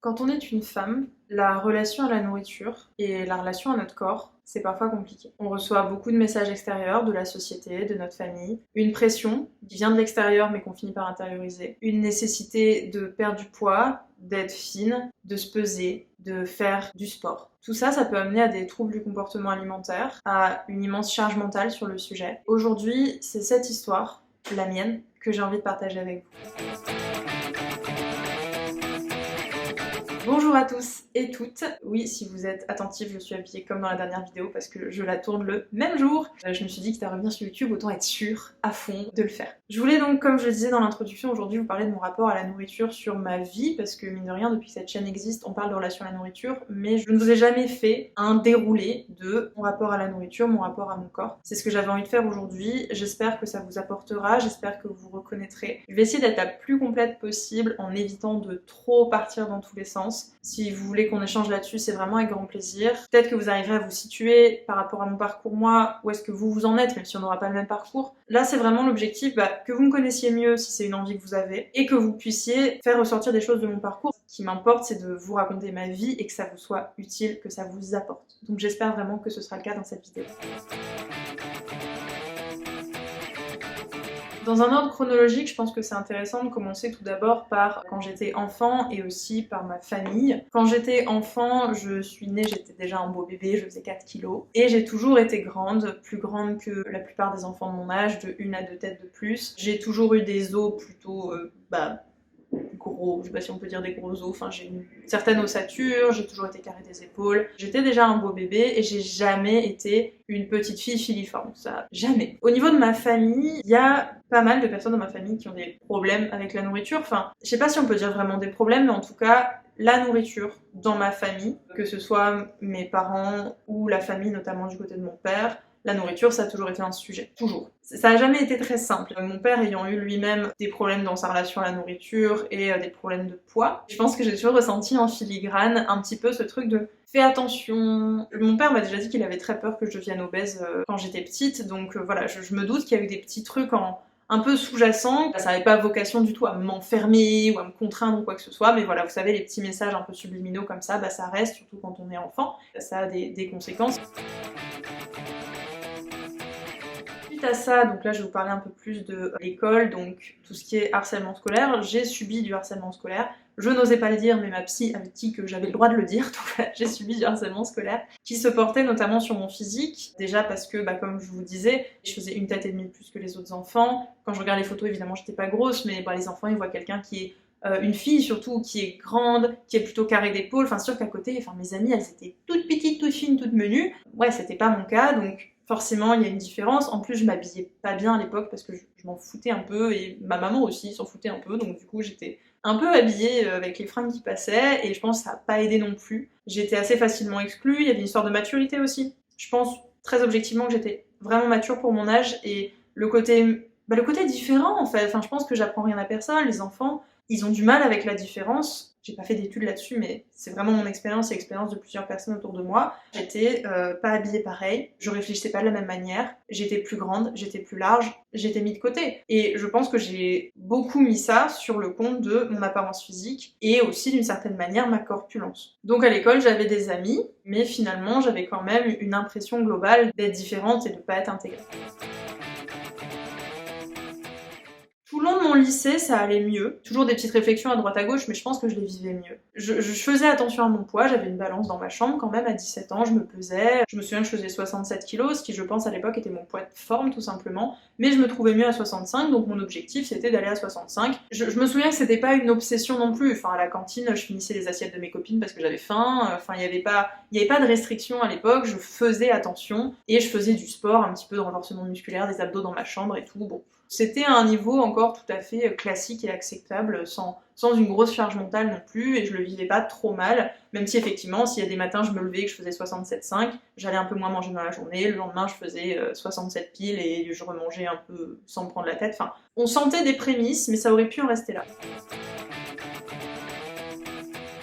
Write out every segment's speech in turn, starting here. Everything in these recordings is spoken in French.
Quand on est une femme, la relation à la nourriture et la relation à notre corps, c'est parfois compliqué. On reçoit beaucoup de messages extérieurs de la société, de notre famille, une pression qui vient de l'extérieur mais qu'on finit par intérioriser, une nécessité de perdre du poids, d'être fine, de se peser, de faire du sport. Tout ça, ça peut amener à des troubles du comportement alimentaire, à une immense charge mentale sur le sujet. Aujourd'hui, c'est cette histoire, la mienne, que j'ai envie de partager avec vous. Bonjour à tous et toutes. Oui, si vous êtes attentifs, je suis habillée comme dans la dernière vidéo parce que je la tourne le même jour. Je me suis dit que à revenir sur YouTube, autant être sûre à fond de le faire. Je voulais donc, comme je le disais dans l'introduction, aujourd'hui vous parler de mon rapport à la nourriture sur ma vie parce que mine de rien, depuis que cette chaîne existe, on parle de relation à la nourriture, mais je ne vous ai jamais fait un déroulé de mon rapport à la nourriture, mon rapport à mon corps. C'est ce que j'avais envie de faire aujourd'hui. J'espère que ça vous apportera, j'espère que vous vous reconnaîtrez. Je vais essayer d'être la plus complète possible en évitant de trop partir dans tous les sens. Si vous voulez qu'on échange là-dessus, c'est vraiment avec grand plaisir. Peut-être que vous arriverez à vous situer par rapport à mon parcours moi, où est-ce que vous en êtes, même si on n'aura pas le même parcours. Là, c'est vraiment l'objectif, que vous me connaissiez mieux si c'est une envie que vous avez, et que vous puissiez faire ressortir des choses de mon parcours. Ce qui m'importe, c'est de vous raconter ma vie et que ça vous soit utile, que ça vous apporte. Donc j'espère vraiment que ce sera le cas dans cette vidéo. Dans un ordre chronologique, je pense que c'est intéressant de commencer tout d'abord par quand j'étais enfant et aussi par ma famille. Quand j'étais enfant, je suis née, j'étais déjà un beau bébé, je faisais 4 kilos. Et j'ai toujours été grande, plus grande que la plupart des enfants de mon âge, de 1 à 2 têtes de plus. J'ai toujours eu des os plutôt, gros, je sais pas si on peut dire des gros os, enfin j'ai une certaine ossature, j'ai toujours été carrée des épaules, j'étais déjà un beau bébé et j'ai jamais été une petite fille filiforme, ça, jamais. Au niveau de ma famille, il y a pas mal de personnes dans ma famille qui ont des problèmes avec la nourriture, enfin, je sais pas si on peut dire vraiment des problèmes, mais en tout cas, la nourriture dans ma famille, que ce soit mes parents ou la famille notamment du côté de mon père, la nourriture, ça a toujours été un sujet. Toujours. Ça a jamais été très simple. Mon père ayant eu lui-même des problèmes dans sa relation à la nourriture et des problèmes de poids, je pense que j'ai toujours ressenti en filigrane un petit peu ce truc de fais attention. Mon père m'a déjà dit qu'il avait très peur que je devienne obèse quand j'étais petite, donc voilà, je me doute qu'il y a eu des petits trucs un peu sous-jacent. Ça n'avait pas vocation du tout à m'enfermer ou à me contraindre ou quoi que ce soit, mais voilà, vous savez, les petits messages un peu subliminaux comme ça reste, surtout quand on est enfant. Ça a des conséquences. Suite à ça, donc là je vais vous parler un peu plus de l'école, donc tout ce qui est harcèlement scolaire. J'ai subi du harcèlement scolaire. Je n'osais pas le dire, mais ma psy avait dit que j'avais le droit de le dire, donc voilà, j'ai subi du harcèlement scolaire, qui se portait notamment sur mon physique, déjà parce que, comme je vous disais, je faisais 1,5 tête de plus que les autres enfants. Quand je regarde les photos, évidemment, j'étais pas grosse, mais les enfants, ils voient quelqu'un qui est une fille surtout qui est grande, qui est plutôt carrée d'épaule, enfin sûr qu'à côté, mes amies elles étaient toutes petites, toutes fines, toutes menues. Ouais, c'était pas mon cas, donc forcément il y a une différence. En plus je m'habillais pas bien à l'époque parce que je m'en foutais un peu et ma maman aussi s'en foutait un peu, donc du coup j'étais un peu habillée avec les fringues qui passaient et je pense que ça a pas aidé non plus. J'étais assez facilement exclue, il y avait une histoire de maturité aussi. Je pense très objectivement que j'étais vraiment mature pour mon âge et le côté différent en fait, enfin je pense que j'apprends rien à personne, les enfants ils ont du mal avec la différence. J'ai pas fait d'études là-dessus, mais c'est vraiment mon expérience et l'expérience de plusieurs personnes autour de moi. J'étais pas habillée pareil, je réfléchissais pas de la même manière, j'étais plus grande, j'étais plus large, j'étais mis de côté. Et je pense que j'ai beaucoup mis ça sur le compte de mon apparence physique et aussi d'une certaine manière ma corpulence. Donc à l'école j'avais des amis, mais finalement j'avais quand même une impression globale d'être différente et de pas être intégrée. Tout le long de mon lycée, ça allait mieux. Toujours des petites réflexions à droite à gauche, mais je pense que je les vivais mieux. Je faisais attention à mon poids, j'avais une balance dans ma chambre quand même à 17 ans, je me pesais. Je me souviens que je faisais 67 kilos, ce qui je pense à l'époque était mon poids de forme tout simplement. Mais je me trouvais mieux à 65, donc mon objectif c'était d'aller à 65. Je me souviens que c'était pas une obsession non plus. Enfin à la cantine, je finissais les assiettes de mes copines parce que j'avais faim. Enfin il y avait pas de restriction à l'époque, je faisais attention et je faisais du sport, un petit peu de renforcement musculaire, des abdos dans ma chambre et tout. Bon. C'était à un niveau encore tout à fait classique et acceptable, sans une grosse charge mentale non plus, et je le vivais pas trop mal, même si effectivement, s'il y a des matins je me levais et que je faisais 67,5, j'allais un peu moins manger dans la journée, le lendemain je faisais 67 piles et je remangeais un peu sans me prendre la tête, enfin, on sentait des prémices, mais ça aurait pu en rester là.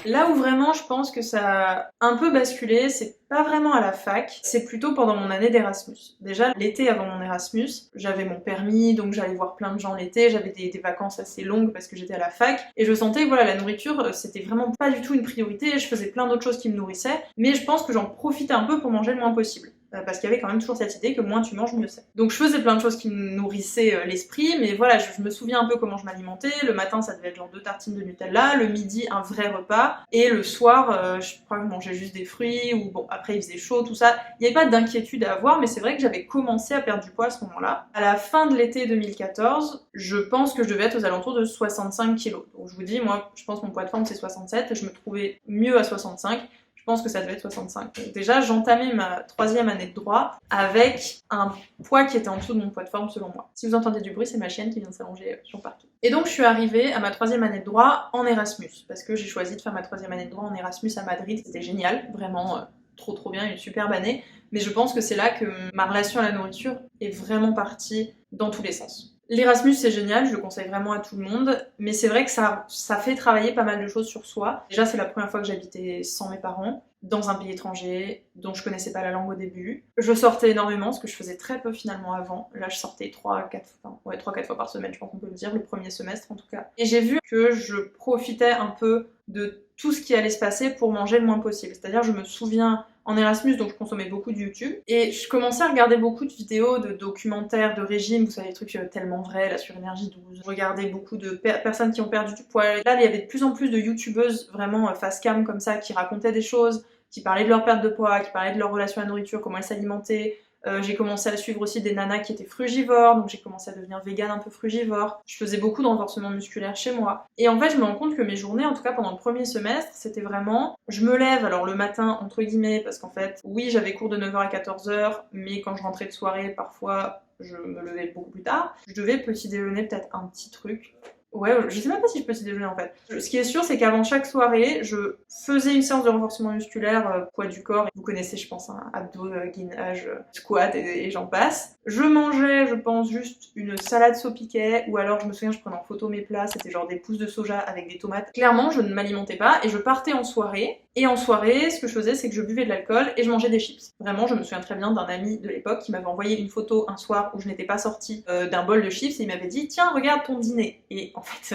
Là où vraiment je pense que ça a un peu basculé, c'est pas vraiment à la fac, c'est plutôt pendant mon année d'Erasmus. Déjà l'été avant mon Erasmus, j'avais mon permis, donc j'allais voir plein de gens l'été, j'avais des vacances assez longues parce que j'étais à la fac, et je sentais que voilà, la nourriture c'était vraiment pas du tout une priorité, je faisais plein d'autres choses qui me nourrissaient, mais je pense que j'en profitais un peu pour manger le moins possible. Parce qu'il y avait quand même toujours cette idée que moins tu manges, mieux c'est. Donc je faisais plein de choses qui me nourrissaient l'esprit, mais voilà, je me souviens un peu comment je m'alimentais. Le matin, ça devait être genre 2 tartines de Nutella, le midi, un vrai repas, et le soir, je crois que je mangeais juste des fruits, ou bon, après il faisait chaud, tout ça. Il n'y avait pas d'inquiétude à avoir, mais c'est vrai que j'avais commencé à perdre du poids à ce moment-là. À la fin de l'été 2014, je pense que je devais être aux alentours de 65 kilos. Donc je vous dis, moi, je pense que mon poids de forme c'est 67, et je me trouvais mieux à 65. Je pense que ça devait être 65. Donc déjà, j'entamais ma 3e année de droit avec un poids qui était en dessous de mon poids de forme selon moi. Si vous entendez du bruit, c'est ma chienne qui vient de s'allonger sur le parking. Et donc je suis arrivée à ma 3e année de droit en Erasmus, parce que j'ai choisi de faire ma 3e année de droit en Erasmus à Madrid. C'était génial, vraiment trop bien, une superbe année. Mais je pense que c'est là que ma relation à la nourriture est vraiment partie dans tous les sens. L'Erasmus c'est génial, je le conseille vraiment à tout le monde, mais c'est vrai que ça fait travailler pas mal de choses sur soi. Déjà c'est la première fois que j'habitais sans mes parents, dans un pays étranger, dont je connaissais pas la langue au début. Je sortais énormément, ce que je faisais très peu finalement avant. Là je sortais 3-4 fois par semaine, je pense qu'on peut le dire, le premier semestre en tout cas. Et j'ai vu que je profitais un peu de tout ce qui allait se passer pour manger le moins possible. C'est-à-dire je me souviens en Erasmus, donc je consommais beaucoup de YouTube, et je commençais à regarder beaucoup de vidéos, de documentaires, de régimes, vous savez, des trucs tellement vrais, là sur Énergie 12. Je regardais beaucoup de personnes qui ont perdu du poids. Là, il y avait de plus en plus de youtubeuses vraiment face cam comme ça, qui racontaient des choses, qui parlaient de leur perte de poids, qui parlaient de leur relation à la nourriture, comment elles s'alimentaient. J'ai commencé à suivre aussi des nanas qui étaient frugivores, donc j'ai commencé à devenir végane un peu frugivore. Je faisais beaucoup de renforcement musculaire chez moi. Et en fait, je me rends compte que mes journées, en tout cas pendant le premier semestre, c'était vraiment... Je me lève, alors le matin, entre guillemets, parce qu'en fait, oui, j'avais cours de 9h à 14h, mais quand je rentrais de soirée, parfois, je me levais beaucoup plus tard. Je devais petit déjeuner peut-être un petit truc. Ouais, je sais même pas si je petit déjeuner en fait. Ce qui est sûr, c'est qu'avant chaque soirée, je faisais une séance de renforcement musculaire, poids du corps. Vous connaissez, je pense, hein, abdos, gainage, squat et j'en passe. Je mangeais, je pense, juste une salade saupiquet, ou alors je me souviens, je prenais en photo mes plats, c'était genre des pousses de soja avec des tomates. Clairement, je ne m'alimentais pas et je partais en soirée. Et en soirée, ce que je faisais, c'est que je buvais de l'alcool et je mangeais des chips. Vraiment, je me souviens très bien d'un ami de l'époque qui m'avait envoyé une photo un soir où je n'étais pas sortie d'un bol de chips et il m'avait dit « Tiens, regarde ton dîner !» Et en fait,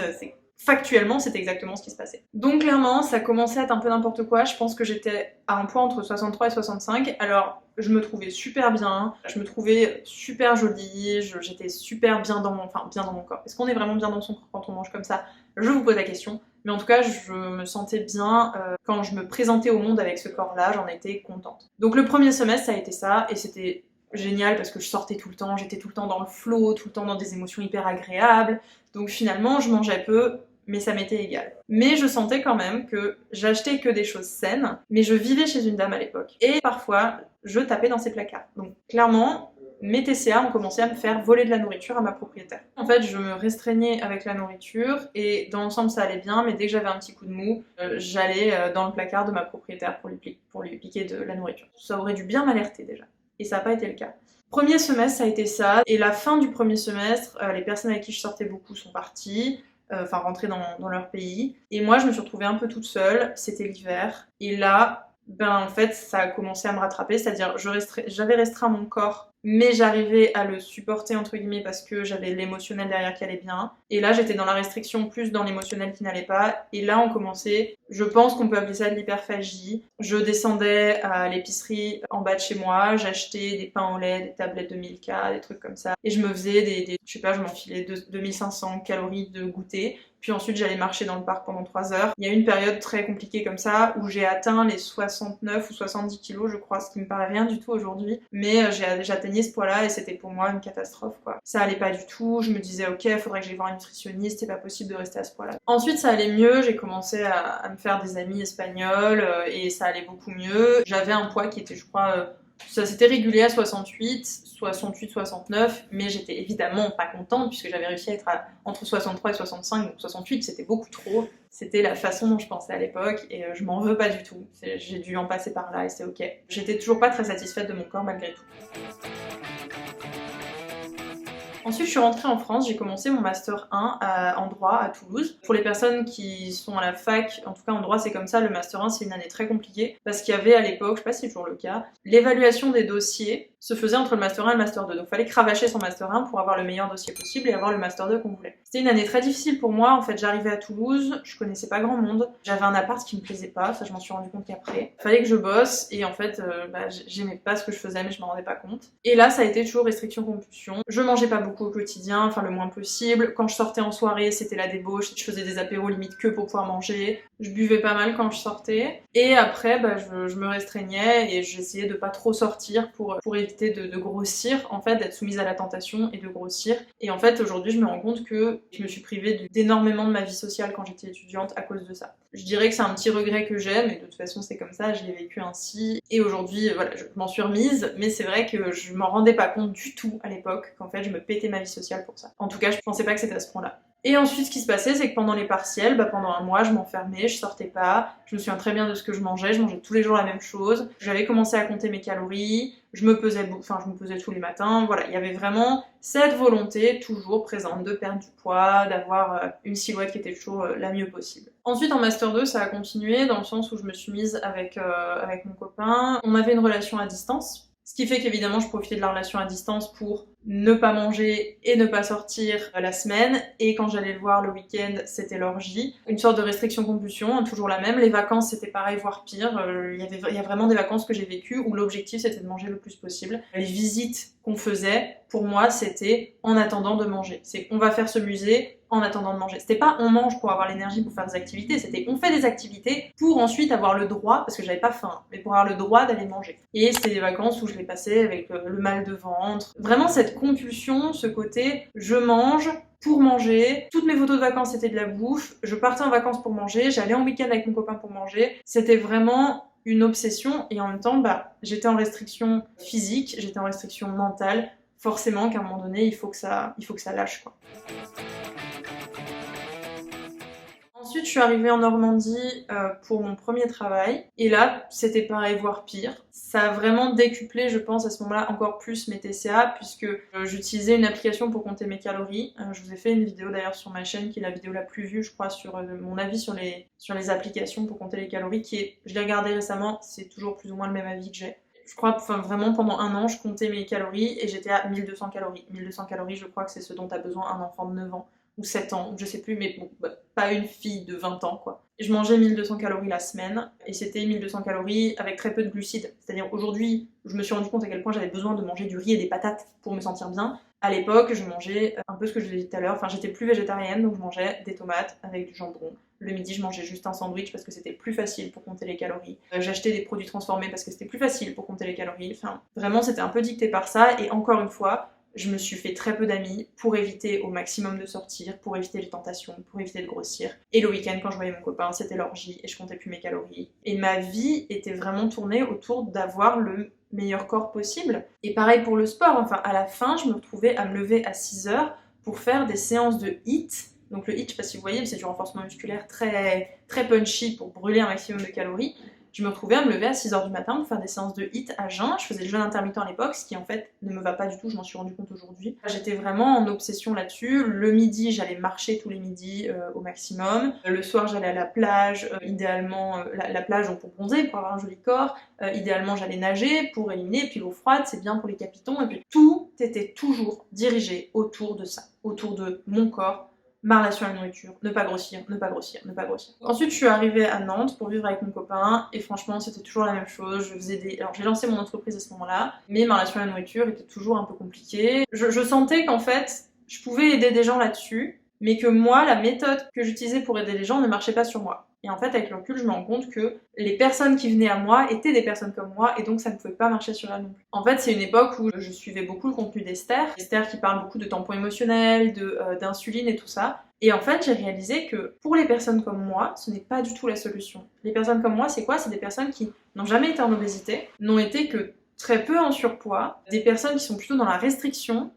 factuellement, c'était exactement ce qui se passait. Donc clairement, ça commençait à être un peu n'importe quoi. Je pense que j'étais à un poids entre 63 et 65. Alors, je me trouvais super bien, je me trouvais super jolie, j'étais super bien dans mon corps. Est-ce qu'on est vraiment bien dans son corps quand on mange comme ça? Je vous pose la question. Mais en tout cas, je me sentais bien quand je me présentais au monde avec ce corps-là, j'en étais contente. Donc le premier semestre, ça a été ça, et c'était génial parce que je sortais tout le temps, j'étais tout le temps dans le flow, tout le temps dans des émotions hyper agréables. Donc finalement, je mangeais peu, mais ça m'était égal. Mais je sentais quand même que j'achetais que des choses saines, mais je vivais chez une dame à l'époque. Et parfois, je tapais dans ses placards. Donc clairement, mes TCA ont commencé à me faire voler de la nourriture à ma propriétaire. En fait, je me restreignais avec la nourriture et dans l'ensemble ça allait bien, mais dès que j'avais un petit coup de mou, j'allais dans le placard de ma propriétaire pour lui piquer de la nourriture. Ça aurait dû bien m'alerter déjà. Et ça n'a pas été le cas. Premier semestre, ça a été ça. Et la fin du premier semestre, les personnes avec qui je sortais beaucoup sont parties. Enfin rentrées dans leur pays. Et moi, je me suis retrouvée un peu toute seule. C'était l'hiver. Et là, en fait, ça a commencé à me rattraper. C'est-à-dire, j'avais restreint mon corps, mais j'arrivais à le supporter entre guillemets parce que j'avais l'émotionnel derrière qui allait bien. Et là, j'étais dans la restriction plus dans l'émotionnel qui n'allait pas. Et là, on commençait, je pense qu'on peut appeler ça de l'hyperphagie. Je descendais à l'épicerie en bas de chez moi, j'achetais des pains au lait, des tablettes de Milka, des trucs comme ça. Et je me faisais je sais pas, je m'enfilais 2500 calories de goûter. Puis ensuite, j'allais marcher dans le parc pendant 3 heures. Il y a eu une période très compliquée comme ça, où j'ai atteint les 69 ou 70 kilos, je crois, ce qui me paraît rien du tout aujourd'hui. Mais j'atteignais ce poids-là et c'était pour moi une catastrophe, quoi. Ça allait pas du tout, je me disais, ok, il faudrait que j'aille voir un nutritionniste, c'est pas possible de rester à ce poids-là. Ensuite, ça allait mieux, j'ai commencé à me faire des amis espagnols, et ça allait beaucoup mieux. J'avais un poids qui était, je crois... ça s'était régulé à 68, 69, mais j'étais évidemment pas contente puisque j'avais réussi à être entre 63 et 65, donc 68 c'était beaucoup trop. C'était la façon dont je pensais à l'époque et je m'en veux pas du tout. J'ai dû en passer par là et c'est ok. J'étais toujours pas très satisfaite de mon corps malgré tout. Ensuite, je suis rentrée en France, j'ai commencé mon master 1 en droit à Toulouse. Pour les personnes qui sont à la fac, en tout cas en droit c'est comme ça, le master 1 c'est une année très compliquée parce qu'il y avait à l'époque, je sais pas si c'est toujours le cas, l'évaluation des dossiers se faisait entre le master 1 et le master 2. Donc il fallait cravacher son master 1 pour avoir le meilleur dossier possible et avoir le master 2 qu'on voulait. C'était une année très difficile pour moi, en fait j'arrivais à Toulouse, je connaissais pas grand monde, j'avais un appart qui me plaisait pas, ça je m'en suis rendu compte qu'après. Fallait que je bosse et en fait j'aimais pas ce que je faisais mais je m'en rendais pas compte. Et là ça a été toujours restriction compulsion. Je mangeais pas beaucoup au quotidien, enfin le moins possible. Quand je sortais en soirée c'était la débauche, je faisais des apéros limite que pour pouvoir manger. Je buvais pas mal quand je sortais. Et après je me restreignais et j'essayais de pas trop sortir pour éviter de grossir, en fait d'être soumise à la tentation et de grossir. Et en fait aujourd'hui je me rends compte que je me suis privée d'énormément de ma vie sociale quand j'étais étudiante à cause de ça. Je dirais que c'est un petit regret que j'ai, mais de toute façon c'est comme ça, je l'ai vécu ainsi. Et aujourd'hui, voilà, je m'en suis remise, mais c'est vrai que je m'en rendais pas compte du tout à l'époque, qu'en fait je me pétais ma vie sociale pour ça. En tout cas, je pensais pas que c'était à ce point-là. Et ensuite, ce qui se passait, c'est que pendant les partiels, pendant un mois, je m'enfermais, je sortais pas, je me souviens très bien de ce que je mangeais tous les jours la même chose. J'avais commencé à compter mes calories, je me pesais tous les matins, voilà. Il y avait vraiment cette volonté toujours présente de perdre du poids, d'avoir une silhouette qui était toujours la mieux possible. Ensuite, en Master 2, ça a continué dans le sens où je me suis mise avec mon copain. On avait une relation à distance. Ce qui fait qu'évidemment je profitais de la relation à distance pour ne pas manger et ne pas sortir la semaine, et quand j'allais le voir le week-end c'était l'orgie. Une sorte de restriction compulsion, hein, toujours la même. Les vacances c'était pareil voire pire, il y a vraiment des vacances que j'ai vécues où l'objectif c'était de manger le plus possible. Les visites qu'on faisait, pour moi c'était en attendant de manger. C'est on va faire ce musée en attendant de manger. C'était pas on mange pour avoir l'énergie pour faire des activités, c'était on fait des activités pour ensuite avoir le droit, parce que j'avais pas faim, mais pour avoir le droit d'aller manger. Et c'était des vacances où je les passais avec le mal de ventre. Vraiment cette compulsion, ce côté je mange pour manger. Toutes mes photos de vacances c'était de la bouffe, je partais en vacances pour manger, j'allais en week-end avec mon copain pour manger. C'était vraiment une obsession et en même temps j'étais en restriction physique, j'étais en restriction mentale. Forcément qu'à un moment donné il faut que ça lâche quoi. Ensuite, je suis arrivée en Normandie pour mon premier travail. Et là, c'était pareil, voire pire. Ça a vraiment décuplé, je pense, à ce moment-là, encore plus mes TCA, puisque j'utilisais une application pour compter mes calories. Je vous ai fait une vidéo d'ailleurs sur ma chaîne, qui est la vidéo la plus vue, je crois, sur mon avis sur les applications pour compter les calories, je l'ai regardée récemment, c'est toujours plus ou moins le même avis que j'ai. Je crois, vraiment pendant un an, je comptais mes calories et j'étais à 1200 calories. 1200 calories, je crois que c'est ce dont a besoin un enfant de 9 ans. Ou 7 ans, je sais plus, mais bon, pas une fille de 20 ans quoi. Je mangeais 1200 calories la semaine, et c'était 1200 calories avec très peu de glucides. C'est-à-dire aujourd'hui, je me suis rendu compte à quel point j'avais besoin de manger du riz et des patates pour me sentir bien. À l'époque, je mangeais un peu ce que je vous ai dit tout à l'heure, j'étais plus végétarienne, donc je mangeais des tomates avec du jambon. Le midi, je mangeais juste un sandwich parce que c'était plus facile pour compter les calories. J'achetais des produits transformés parce que c'était plus facile pour compter les calories. Vraiment, c'était un peu dicté par ça, et encore une fois, je me suis fait très peu d'amis pour éviter au maximum de sortir, pour éviter les tentations, pour éviter de grossir. Et le week-end, quand je voyais mon copain, c'était l'orgie et je comptais plus mes calories. Et ma vie était vraiment tournée autour d'avoir le meilleur corps possible. Et pareil pour le sport, à la fin, je me retrouvais à me lever à 6h pour faire des séances de HIIT. Donc le HIIT, je sais pas si vous voyez, mais c'est du renforcement musculaire très, très punchy pour brûler un maximum de calories. Je me retrouvais à me lever à 6h du matin pour faire des séances de HIIT à jeun. Je faisais le jeûne intermittent à l'époque, ce qui en fait ne me va pas du tout, je m'en suis rendu compte aujourd'hui. J'étais vraiment en obsession là-dessus. Le midi, j'allais marcher tous les midis au maximum. Le soir, j'allais à la plage, idéalement la plage donc pour bronzer, pour avoir un joli corps. Idéalement, j'allais nager pour éliminer, et puis l'eau froide, c'est bien pour les capitons. Et puis tout était toujours dirigé autour de ça, autour de mon corps, ma relation à la nourriture, ne pas grossir, ne pas grossir, ne pas grossir. Ensuite, je suis arrivée à Nantes pour vivre avec mon copain, et franchement, c'était toujours la même chose. Alors, j'ai lancé mon entreprise à ce moment-là, mais ma relation à la nourriture était toujours un peu compliquée. Je sentais qu'en fait, je pouvais aider des gens là-dessus, mais que moi, la méthode que j'utilisais pour aider les gens ne marchait pas sur moi. Et en fait, avec le recul, je me rends compte que les personnes qui venaient à moi étaient des personnes comme moi, et donc ça ne pouvait pas marcher sur elles non plus. En fait, c'est une époque où je suivais beaucoup le contenu d'Esther. Esther qui parle beaucoup de tampons émotionnels, d'insuline et tout ça. Et en fait, j'ai réalisé que pour les personnes comme moi, ce n'est pas du tout la solution. Les personnes comme moi, c'est quoi? C'est des personnes qui n'ont jamais été en obésité, n'ont été que très peu en surpoids, des personnes qui sont plutôt dans la restriction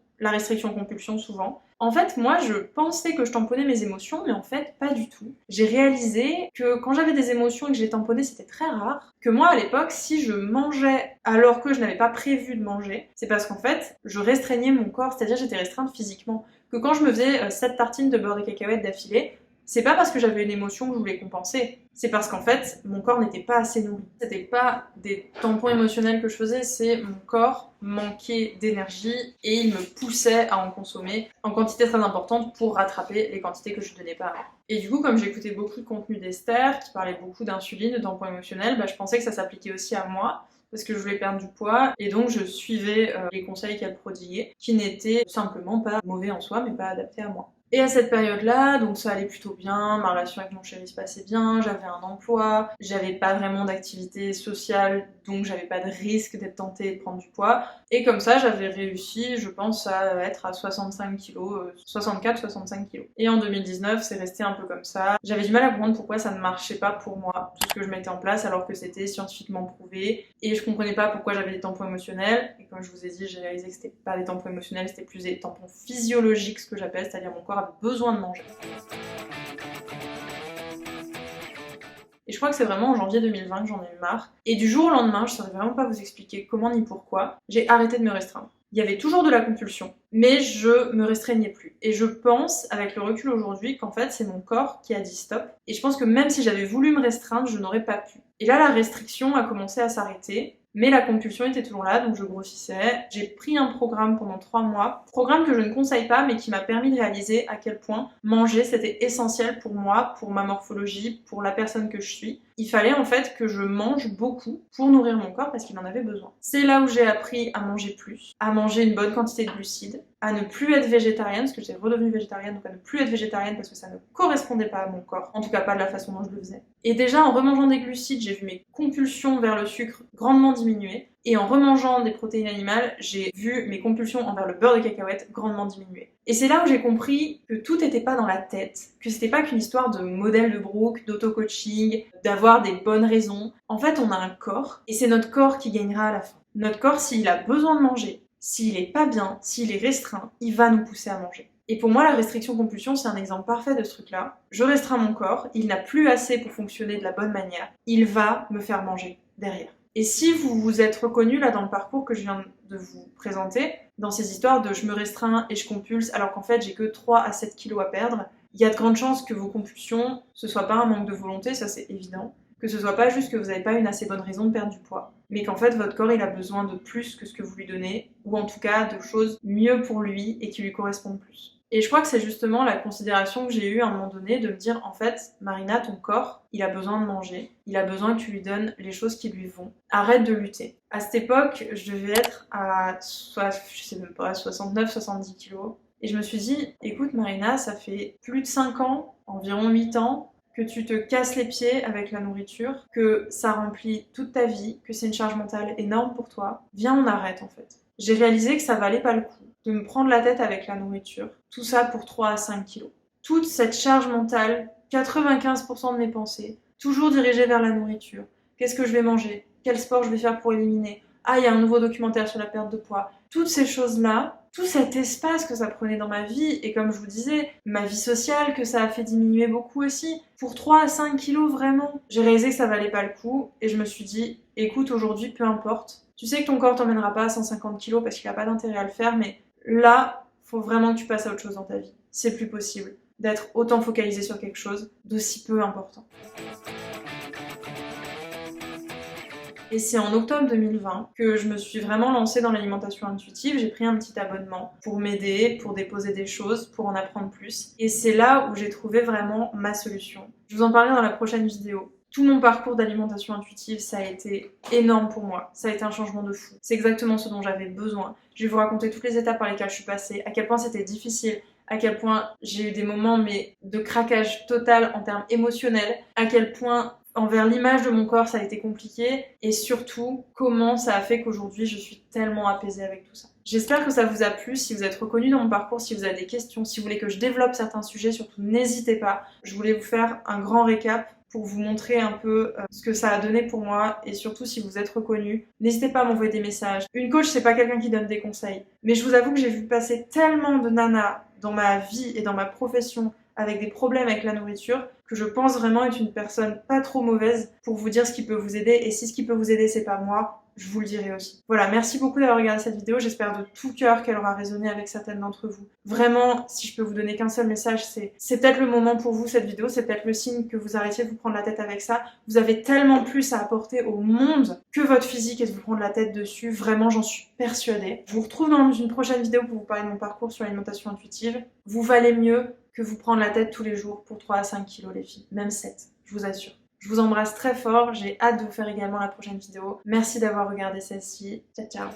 compulsion souvent, En fait, moi, je pensais que je tamponnais mes émotions, mais en fait, pas du tout. J'ai réalisé que quand j'avais des émotions et que je les tamponnais, c'était très rare. Que moi, à l'époque, si je mangeais alors que je n'avais pas prévu de manger, c'est parce qu'en fait, je restreignais mon corps, c'est-à-dire j'étais restreinte physiquement. Que quand je me faisais 7 tartines de beurre de cacahuète d'affilée, c'est pas parce que j'avais une émotion que je voulais compenser, c'est parce qu'en fait, mon corps n'était pas assez nourri. C'était pas des tampons émotionnels que je faisais, c'est mon corps manquait d'énergie et il me poussait à en consommer en quantité très importante pour rattraper les quantités que je donnais pas avant. Et du coup, comme j'écoutais beaucoup de contenu d'Esther, qui parlait beaucoup d'insuline, de tampons émotionnels, je pensais que ça s'appliquait aussi à moi, parce que je voulais perdre du poids, et donc je suivais les conseils qu'elle prodiguait, qui n'étaient simplement pas mauvais en soi, mais pas adaptés à moi. Et à cette période-là, donc ça allait plutôt bien, ma relation avec mon chéri se passait bien, j'avais un emploi, j'avais pas vraiment d'activité sociale, donc j'avais pas de risque d'être tentée de prendre du poids. Et comme ça, j'avais réussi, je pense, à être à 65 kilos, 64-65 kilos. Et en 2019, c'est resté un peu comme ça. J'avais du mal à comprendre pourquoi ça ne marchait pas pour moi, tout ce que je mettais en place, alors que c'était scientifiquement prouvé. Et je comprenais pas pourquoi j'avais des tampons émotionnels. Et comme je vous ai dit, j'ai réalisé que c'était pas des tampons émotionnels, c'était plus des tampons physiologiques, ce que j'appelle, c'est-à-dire mon corps avait besoin de manger. Et je crois que c'est vraiment en janvier 2020 que j'en ai eu marre. Et du jour au lendemain, je saurais vraiment pas vous expliquer comment ni pourquoi, j'ai arrêté de me restreindre. Il y avait toujours de la compulsion, mais je me restreignais plus. Et je pense, avec le recul aujourd'hui, qu'en fait, c'est mon corps qui a dit stop. Et je pense que même si j'avais voulu me restreindre, je n'aurais pas pu. Et là, la restriction a commencé à s'arrêter. Mais la compulsion était toujours là, donc je grossissais. J'ai pris un programme pendant 3 mois. Programme que je ne conseille pas, mais qui m'a permis de réaliser à quel point manger, c'était essentiel pour moi, pour ma morphologie, pour la personne que je suis. Il fallait en fait que je mange beaucoup pour nourrir mon corps parce qu'il en avait besoin. C'est là où j'ai appris à manger plus, à manger une bonne quantité de glucides, à ne plus être végétarienne, parce que j'étais redevenue végétarienne, donc à ne plus être végétarienne parce que ça ne correspondait pas à mon corps, en tout cas pas de la façon dont je le faisais. Et déjà en remangeant des glucides, j'ai vu mes compulsions vers le sucre grandement diminuer, et en remangeant des protéines animales, j'ai vu mes compulsions envers le beurre de cacahuète grandement diminuer. Et c'est là où j'ai compris que tout n'était pas dans la tête, que c'était pas qu'une histoire de modèle de Brooke, d'auto-coaching, d'avoir des bonnes raisons. En fait, on a un corps, et c'est notre corps qui gagnera à la fin. Notre corps, s'il a besoin de manger, s'il est pas bien, s'il est restreint, il va nous pousser à manger. Et pour moi, la restriction-compulsion, c'est un exemple parfait de ce truc-là. Je restreins mon corps, il n'a plus assez pour fonctionner de la bonne manière, il va me faire manger derrière. Et si vous vous êtes reconnu là dans le parcours que je viens de vous présenter, dans ces histoires de je me restreins et je compulse alors qu'en fait j'ai que 3 à 7 kilos à perdre, il y a de grandes chances que vos compulsions, ce soit pas un manque de volonté, ça c'est évident, que ce soit pas juste que vous n'avez pas une assez bonne raison de perdre du poids, mais qu'en fait votre corps il a besoin de plus que ce que vous lui donnez, ou en tout cas de choses mieux pour lui et qui lui correspondent plus. Et je crois que c'est justement la considération que j'ai eue à un moment donné de me dire en fait, Marina, ton corps, il a besoin de manger, il a besoin que tu lui donnes les choses qui lui vont. Arrête de lutter. À cette époque, je devais être à, je sais même pas, 69-70 kilos. Et je me suis dit, écoute Marina, ça fait plus de 5 ans, environ 8 ans, que tu te casses les pieds avec la nourriture, que ça remplit toute ta vie, que c'est une charge mentale énorme pour toi. Viens, on arrête en fait. J'ai réalisé que ça valait pas le coup de me prendre la tête avec la nourriture. Tout ça pour 3 à 5 kilos. Toute cette charge mentale, 95% de mes pensées, toujours dirigées vers la nourriture. Qu'est-ce que je vais manger? Quel sport je vais faire pour éliminer? Ah, il y a un nouveau documentaire sur la perte de poids. Toutes ces choses-là, tout cet espace que ça prenait dans ma vie, et comme je vous disais, ma vie sociale, que ça a fait diminuer beaucoup aussi, pour 3 à 5 kilos vraiment. J'ai réalisé que ça valait pas le coup, et je me suis dit, écoute, aujourd'hui, peu importe. Tu sais que ton corps t'emmènera pas à 150 kilos parce qu'il a pas d'intérêt à le faire, mais là, faut vraiment que tu passes à autre chose dans ta vie. C'est plus possible d'être autant focalisé sur quelque chose d'aussi peu important. Et c'est en octobre 2020 que je me suis vraiment lancée dans l'alimentation intuitive. J'ai pris un petit abonnement pour m'aider, pour déposer des choses, pour en apprendre plus. Et c'est là où j'ai trouvé vraiment ma solution. Je vous en parlerai dans la prochaine vidéo. Tout mon parcours d'alimentation intuitive, ça a été énorme pour moi. Ça a été un changement de fou. C'est exactement ce dont j'avais besoin. Je vais vous raconter toutes les étapes par lesquelles je suis passée, à quel point c'était difficile, à quel point j'ai eu des moments de craquage total en termes émotionnels, à quel point envers l'image de mon corps ça a été compliqué, et surtout comment ça a fait qu'aujourd'hui je suis tellement apaisée avec tout ça. J'espère que ça vous a plu. Si vous êtes reconnu dans mon parcours, si vous avez des questions, si vous voulez que je développe certains sujets, surtout n'hésitez pas. Je voulais vous faire un grand récap pour vous montrer un peu ce que ça a donné pour moi, et surtout si vous êtes reconnu, n'hésitez pas à m'envoyer des messages. Une coach, c'est pas quelqu'un qui donne des conseils, mais je vous avoue que j'ai vu passer tellement de nanas dans ma vie et dans ma profession avec des problèmes avec la nourriture, que je pense vraiment être une personne pas trop mauvaise pour vous dire ce qui peut vous aider, et si ce qui peut vous aider c'est pas moi, je vous le dirai aussi. Voilà, merci beaucoup d'avoir regardé cette vidéo, j'espère de tout cœur qu'elle aura résonné avec certaines d'entre vous. Vraiment, si je peux vous donner qu'un seul message, c'est peut-être le moment pour vous cette vidéo, c'est peut-être le signe que vous arrêtiez de vous prendre la tête avec ça. Vous avez tellement plus à apporter au monde que votre physique et de vous prendre la tête dessus, vraiment j'en suis persuadée. Je vous retrouve dans une prochaine vidéo pour vous parler de mon parcours sur l'alimentation intuitive. Vous valez mieux que vous prendre la tête tous les jours pour 3 à 5 kilos les filles, même 7, je vous assure. Je vous embrasse très fort, j'ai hâte de vous faire également la prochaine vidéo. Merci d'avoir regardé celle-ci. Ciao ciao.